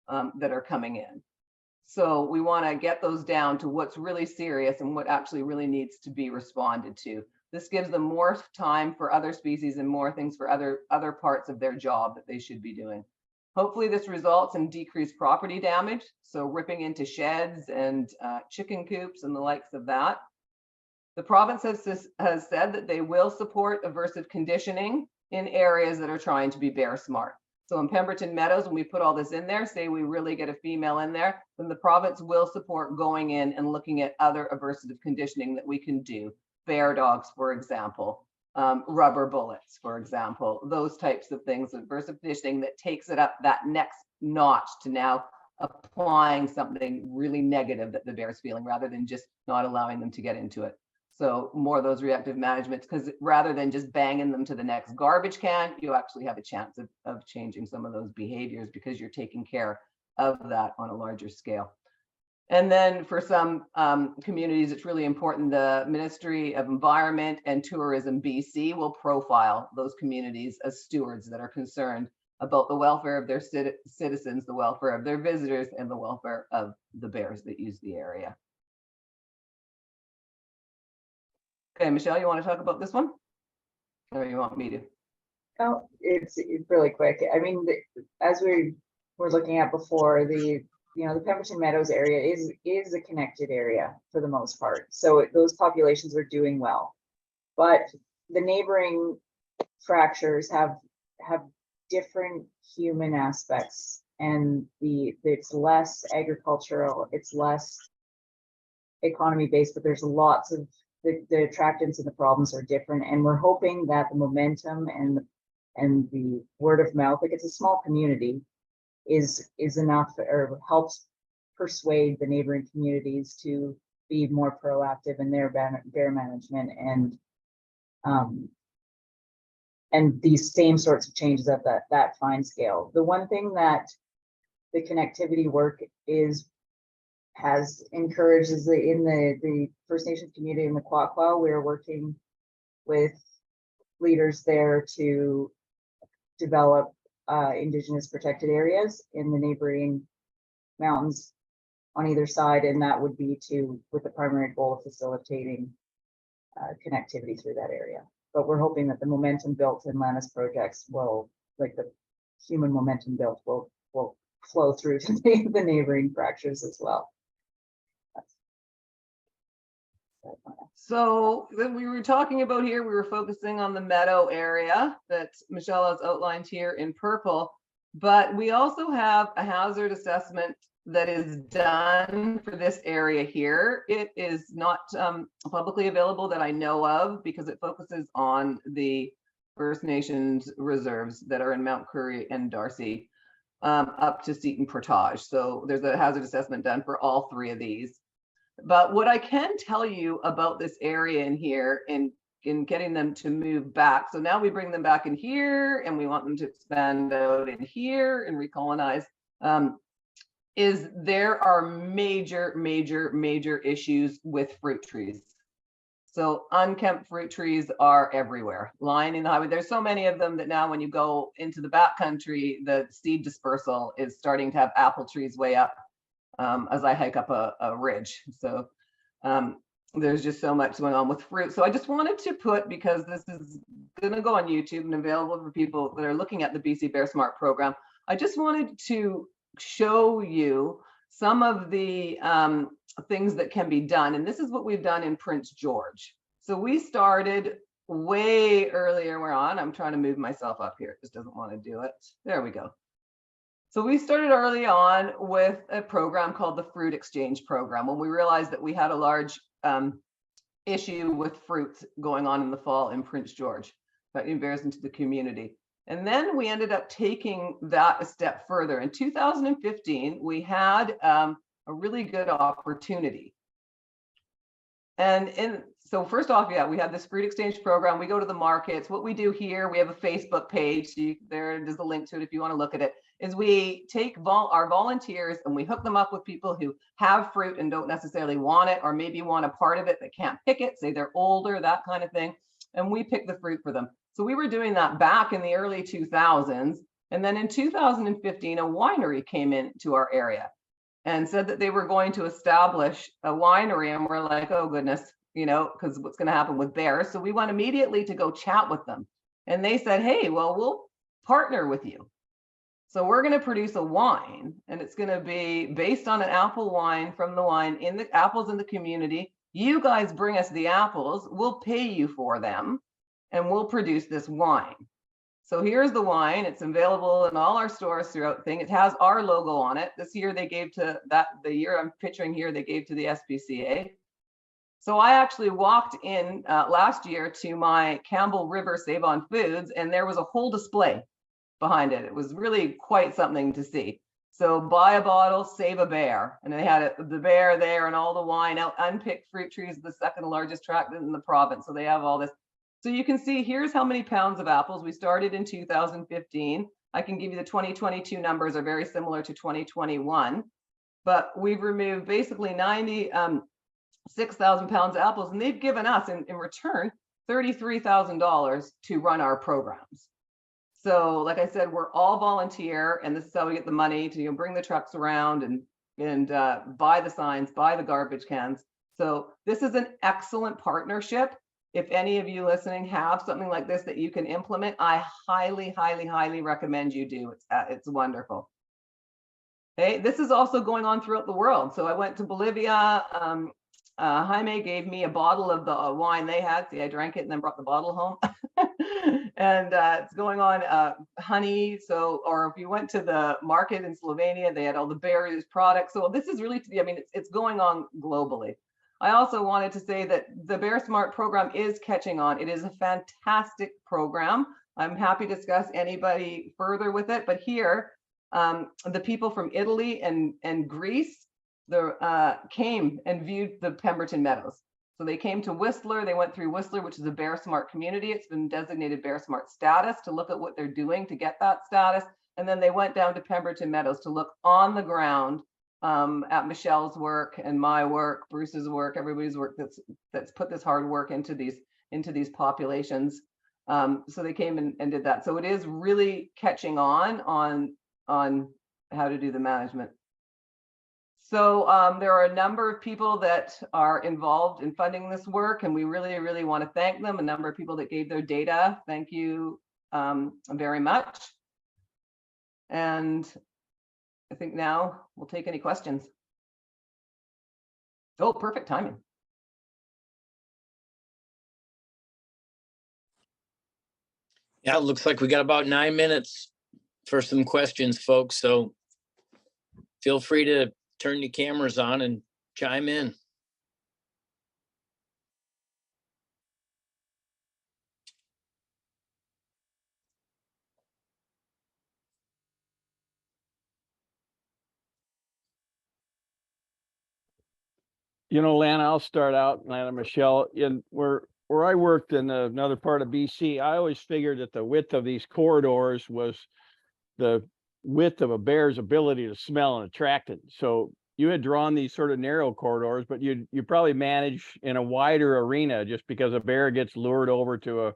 Speaker 3: that are coming in. So we want to get those down to what's really serious and what actually really needs to be responded to. This gives them more time for other species and more things for other parts of their job that they should be doing. Hopefully this results in decreased property damage, so ripping into sheds and chicken coops and the likes of that. The province has said that they will support aversive conditioning in areas that are trying to be BearSmart. So in Pemberton Meadows, when we put all this in there, say we really get a female in there, then the province will support going in and looking at other aversive conditioning that we can do. Bear dogs, for example. Rubber bullets, for example, those types of things, aversive conditioning that takes it up that next notch to now applying something really negative that the bear is feeling rather than just not allowing them to get into it. So more of those reactive management, because rather than just banging them to the next garbage can, you actually have a chance of changing some of those behaviors because you're taking care of that on a larger scale. And then for some communities, it's really important. The Ministry of Environment and Tourism BC will profile those communities as stewards that are concerned about the welfare of their citizens, the welfare of their visitors, and the welfare of the bears that use the area. Okay, Michelle, you want to talk about this one? Or you want me to?
Speaker 2: Oh, it's really quick. I mean, as we were looking at before, the Pemberton Meadows area is a connected area for the most part. So those populations are doing well, but the neighboring fractures have different human aspects, and it's less agricultural, it's less economy based, but there's lots of the attractants and the problems are different. And we're hoping that the momentum and the word of mouth, like it's a small community, is enough or helps persuade the neighboring communities to be more proactive in their bear management and these same sorts of changes at that fine scale. The one thing that the connectivity work has encouraged is in the First Nations community in the Quaqua, we're working with leaders there to develop Indigenous protected areas in the neighboring mountains on either side, and that would be with the primary goal of facilitating connectivity through that area. But we're hoping that the momentum built in Lana's projects will, like the human momentum built, will flow through to the neighboring fractures as well.
Speaker 3: So we were talking about here, we were focusing on the meadow area that Michelle has outlined here in purple, but we also have a hazard assessment that is done for this area here. It is not publicly available that I know of because it focuses on the First Nations reserves that are in Mount Currie and Darcy, up to Seton Portage. So there's a hazard assessment done for all 3 of these. But what I can tell you about this area in here in getting them to move back. So now we bring them back in here and we want them to expand out in here and recolonize. Is there are major issues with fruit trees. So unkempt fruit trees are everywhere, lining the highway. There's so many of them that now when you go into the backcountry, the seed dispersal is starting to have apple trees way up as I hike up a ridge. So there's just so much going on with fruit. So I just wanted to put, because this is going to go on YouTube and available for people that are looking at the BC BearSmart program, I just wanted to show you some of the things that can be done. And this is what we've done in Prince George. So we started way earlier. I'm trying to move myself up here. It just doesn't want to do it. There we go. So we started early on with a program called the Fruit Exchange Program, when we realized that we had a large issue with fruits going on in the fall in Prince George, inviting bears into the community. And then we ended up taking that a step further. In 2015, we had a really good opportunity. So first off, we had this fruit exchange program. We go to the markets. What we do here, we have a Facebook page. So there's a link to it if you want to look at it, is we take our volunteers and we hook them up with people who have fruit and don't necessarily want it, or maybe want a part of it but can't pick it, say they're older, that kind of thing. And we pick the fruit for them. So we were doing that back in the early 2000s. And then in 2015, a winery came into our area and said that they were going to establish a winery. And we're like, oh goodness, because what's going to happen with bears? So we went immediately to go chat with them. And they said, hey, well, we'll partner with you. So we're going to produce a wine, and it's going to be based on an apple wine from the wine in the apples in the community. You guys bring us the apples, we'll pay you for them, and we'll produce this wine. So here's the wine. It's available in all our stores throughout the thing. It has our logo on it. This year they gave to the year I'm picturing here, they gave to the SPCA. So I actually walked in last year to my Campbell River Save on Foods, and there was a whole display behind it. It was really quite something to see. So buy a bottle, save a bear. And they had the bear there and all the wine out. Unpicked fruit trees, the second largest attractant in the province. So they have all this. So you can see here's how many pounds of apples. We started in 2015. I can give you the 2022 numbers are very similar to 2021. But we've removed basically 96,000 pounds of apples. And they've given us in return $33,000 to run our programs. So like I said, we're all volunteer, and this is how we get the money to bring the trucks around and buy the signs, buy the garbage cans. So this is an excellent partnership. If any of you listening have something like this that you can implement, I highly recommend you do. It's wonderful. Okay, this is also going on throughout the world. So I went to Bolivia. Jaime gave me a bottle of the wine they had. See, I drank it and then brought the bottle home. And it's going on honey. So, or if you went to the market in Slovenia, they had all the berries products. So this is really, it's going on globally. I also wanted to say that the BearSmart program is catching on. It is a fantastic program. I'm happy to discuss anybody further with it. But here, the people from Italy and Greece came and viewed the Pemberton Meadows. So they came to Whistler. They went through Whistler, which is a BearSmart community. It's been designated BearSmart status to look at what they're doing to get that status. And then they went down to Pemberton Meadows to look on the ground at Michelle's work and my work, Bruce's work, everybody's work that's put this hard work into these populations. So they came and did that. So it is really catching on how to do the management. So there are a number of people that are involved in funding this work, and we really want to thank them. A number of people that gave their data. Thank you very much. And I think now we'll take any questions. Oh, perfect timing.
Speaker 1: Yeah, it looks like we got about 9 minutes for some questions, folks. So feel free to turn your cameras on and chime in.
Speaker 4: You know, Lana, I'll start out, Lana Michelle, in where I worked in another part of BC, I always figured that the width of these corridors was the width of a bear's ability to smell an attractant. So you had drawn these sort of narrow corridors, but you probably manage in a wider arena just because a bear gets lured over to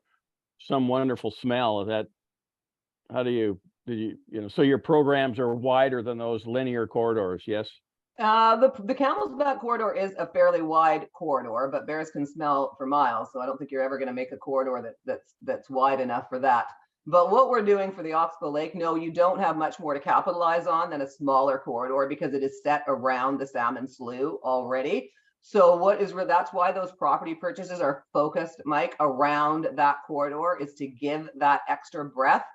Speaker 4: some wonderful smell. Is that, how do you so your programs are wider than those linear corridors? Yes.
Speaker 3: The Camel's Back corridor is a fairly wide corridor, but bears can smell for miles. So I don't think you're ever going to make a corridor that's wide enough for that. But what we're doing for the Oxbow Lake, no, you don't have much more to capitalize on than a smaller corridor because it is set around the salmon slough already. So that's why those property purchases are focused, Mike, around that corridor, is to give that extra breadth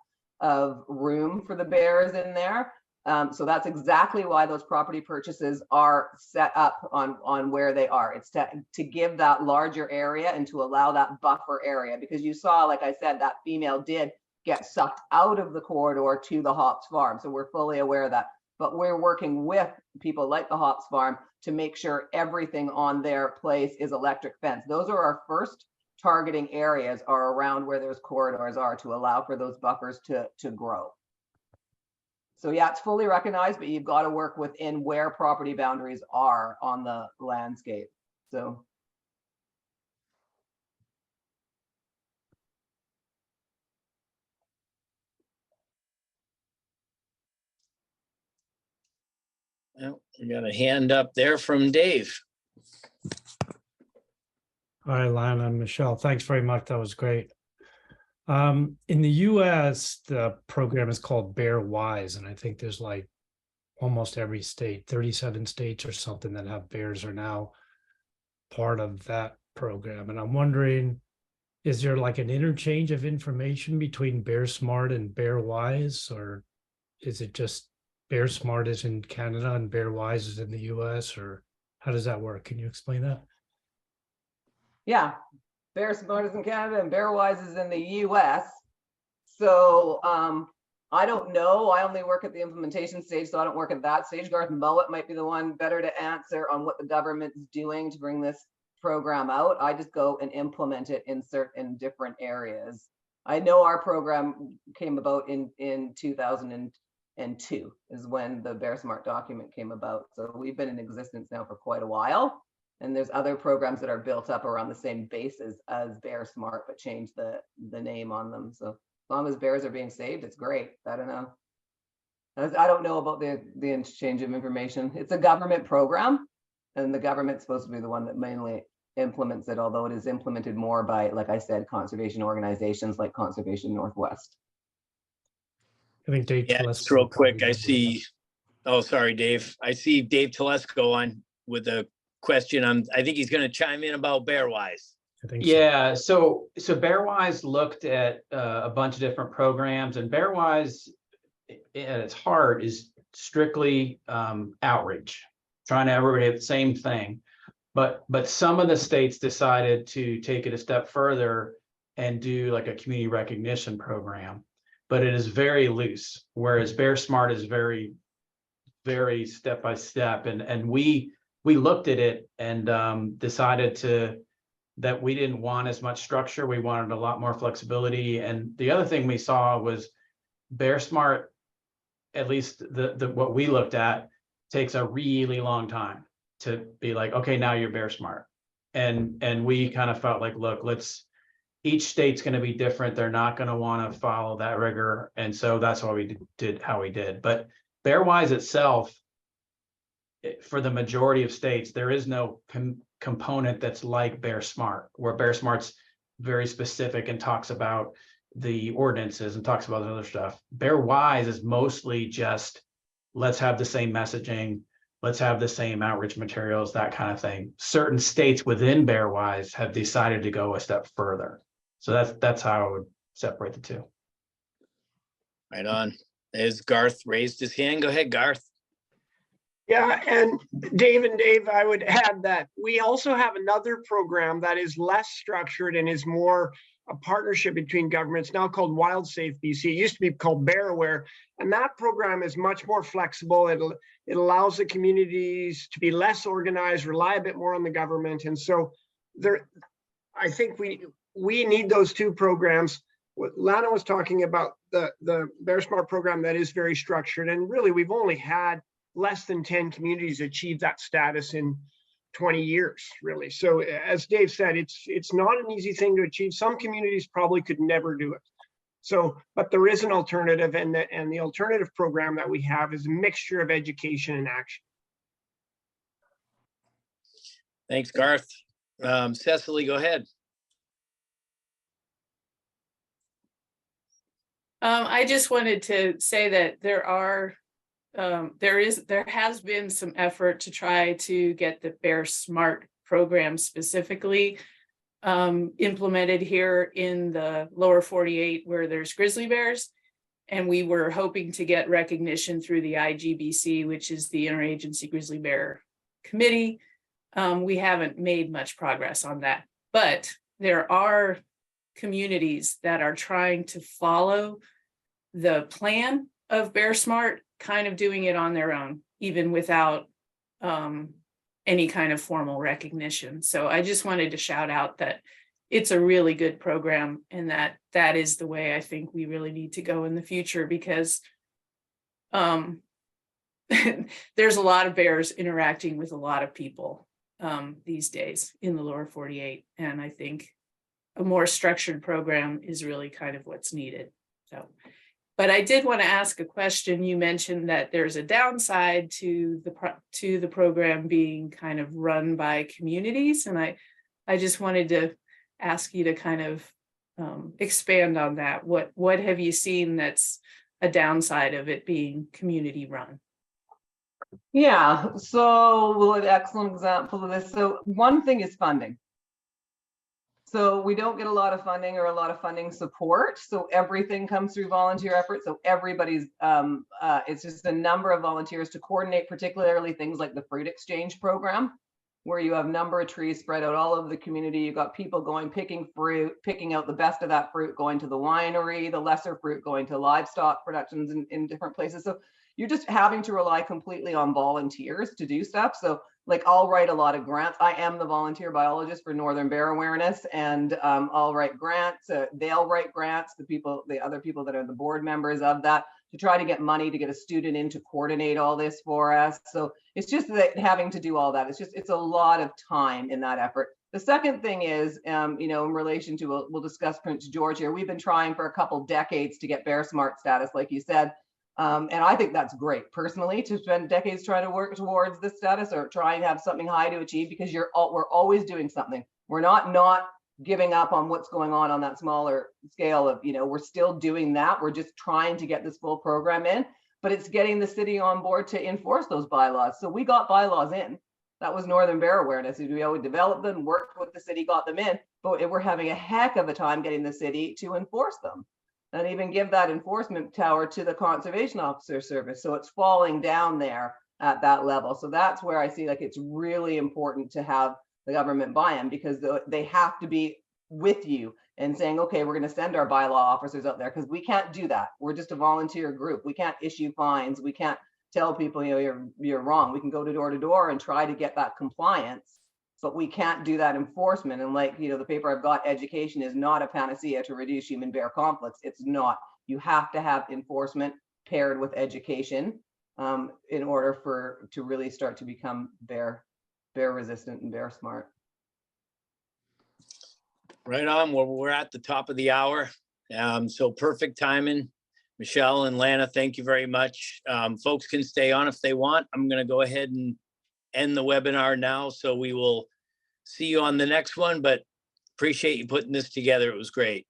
Speaker 3: of room for the bears in there. So that's exactly why those property purchases are set up on where they are. It's to give that larger area and to allow that buffer area, because you saw, like I said, that female did get sucked out of the corridor to the Hops farm. So we're fully aware of that. But we're working with people like the Hops farm to make sure everything on their place is electric fence. Those are our first targeting areas, are around where those corridors are, to allow for those buffers to grow. So yeah, it's fully recognized, but you've got to work within where property boundaries are on the landscape. So.
Speaker 1: Well, we got a hand up there from Dave.
Speaker 5: Hi, Lana and Michelle. Thanks very much. That was great. In the US, the program is called Bear Wise, and I think there's like almost every state, 37 states or something, that have bears are now part of that program. And I'm wondering, is there like an interchange of information between BearSmart and Bear Wise, or is it just BearSmart is in Canada and Bear Wise is in the US, or how does that work? Can you explain that?
Speaker 3: Yeah, BearSmart is in Canada and BearWise is in the US. So I don't know. I only work at the implementation stage, so I don't work at that stage. Garth Mowat might be the one better to answer on what the government's doing to bring this program out. I just go and implement it in certain different areas. I know our program came about in 2002 is when the BearSmart document came about. So we've been in existence now for quite a while. And there's other programs that are built up around the same basis as BearSmart, but change the name on them. So as long as bears are being saved, it's great. I don't know. I don't know about the exchange of information. It's a government program, and the government's supposed to be the one that mainly implements it, although it is implemented more by, like I said, conservation organizations like Conservation Northwest.
Speaker 5: I think Dave.
Speaker 1: Yeah, just real quick, I see, oh, sorry, Dave. I see Dave Telesco on with a question. I think he's going to chime in about BearWise.
Speaker 5: I think
Speaker 6: yeah, so BearWise looked at a bunch of different programs, and BearWise at its heart is strictly outreach, trying to everybody have the same thing. But some of the states decided to take it a step further and do like a community recognition program, but it is very loose, whereas BearSmart is very, very step by step. And we looked at it and decided that we didn't want as much structure. We wanted a lot more flexibility. And the other thing we saw was BearSmart, at least the what we looked at, takes a really long time to be like, okay, now you're BearSmart. And we kind of felt like, look, each state's going to be different. They're not going to want to follow that rigor. And so that's why we did how we did. But BearWise itself, for the majority of states, there is no component that's like BearSmart, where BearSmart's very specific and talks about the ordinances and talks about other stuff. BearWise is mostly just, let's have the same messaging, let's have the same outreach materials, that kind of thing. Certain states within BearWise have decided to go a step further. So that's how I would separate the two.
Speaker 1: Right on. As Garth raised his hand. Go ahead, Garth.
Speaker 7: Yeah, and Dave, I would add that we also have another program that is less structured and is more a partnership between governments now called Wild Safe BC. It used to be called Bear Aware, and that program is much more flexible. It allows the communities to be less organized, rely a bit more on the government, and so I think we need those two programs. What Lana was talking about, the BearSmart program that is very structured, and really we've only had less than 10 communities achieve that status in 20 years, really. So as Dave said, it's not an easy thing to achieve. Some communities probably could never do it. So, but there is an alternative, and the alternative program that we have is a mixture of education and action.
Speaker 1: Thanks, Garth. Cecily, go ahead.
Speaker 8: I just wanted to say that there has been some effort to try to get the BearSmart program specifically implemented here in the lower 48 where there's grizzly bears. And we were hoping to get recognition through the IGBC, which is the Interagency Grizzly Bear Committee. We haven't made much progress on that, but there are communities that are trying to follow the plan of BearSmart, kind of doing it on their own, even without any kind of formal recognition. So I just wanted to shout out that it's a really good program, and that is the way I think we really need to go in the future, because there's a lot of bears interacting with a lot of people these days in the lower 48. And I think a more structured program is really kind of what's needed. So, but I did want to ask a question. You mentioned that there's a downside to the program being kind of run by communities, and I just wanted to ask you to kind of expand on that. What have you seen that's a downside of it being community run?
Speaker 3: Yeah, so well, an excellent example of this. So one thing is funding. So we don't get a lot of funding or a lot of funding support. So everything comes through volunteer effort. So everybody's, it's just a number of volunteers to coordinate, particularly things like the fruit exchange program, where you have a number of trees spread out all over the community. You've got people going, picking fruit, picking out the best of that fruit, going to the winery, the lesser fruit going to livestock productions in different places. So you're just having to rely completely on volunteers to do stuff. So like I'll write a lot of grants. I am the volunteer biologist for Northern Bear Awareness, and I'll write grants. They'll write grants, the other people that are the board members of that, to try to get money to get a student in to coordinate all this for us. So it's just that having to do all that, it's a lot of time in that effort. The second thing is, in relation to, we'll discuss Prince George here. We've been trying for a couple decades to get BearSmart status, like you said. And I think that's great personally, to spend decades trying to work towards this status or try and have something high to achieve, because we're always doing something. We're not giving up on what's going on that smaller scale of, we're still doing that. We're just trying to get this full program in, but it's getting the city on board to enforce those bylaws. So we got bylaws in. That was Northern Bear Awareness. We always developed them, worked with the city, got them in, but we're having a heck of a time getting the city to enforce them, and even give that enforcement tower to the conservation officer service. So it's falling down there at that level. So that's where I see like it's really important to have the government buy-in, because they have to be with you and saying, okay, we're going to send our bylaw officers out there, because we can't do that. We're just a volunteer group. We can't issue fines. We can't tell people, you're wrong. We can go to door and try to get that compliance, but we can't do that enforcement. And like, the paper I've got, education is not a panacea to reduce human bear conflicts. It's not. You have to have enforcement paired with education in order to really start to become bear resistant and BearSmart.
Speaker 1: Right on. Well, we're at the top of the hour. So perfect timing. Michelle and Lana, thank you very much. Folks can stay on if they want. I'm going to go ahead and end the webinar now. So we will see you on the next one, but appreciate you putting this together. It was great.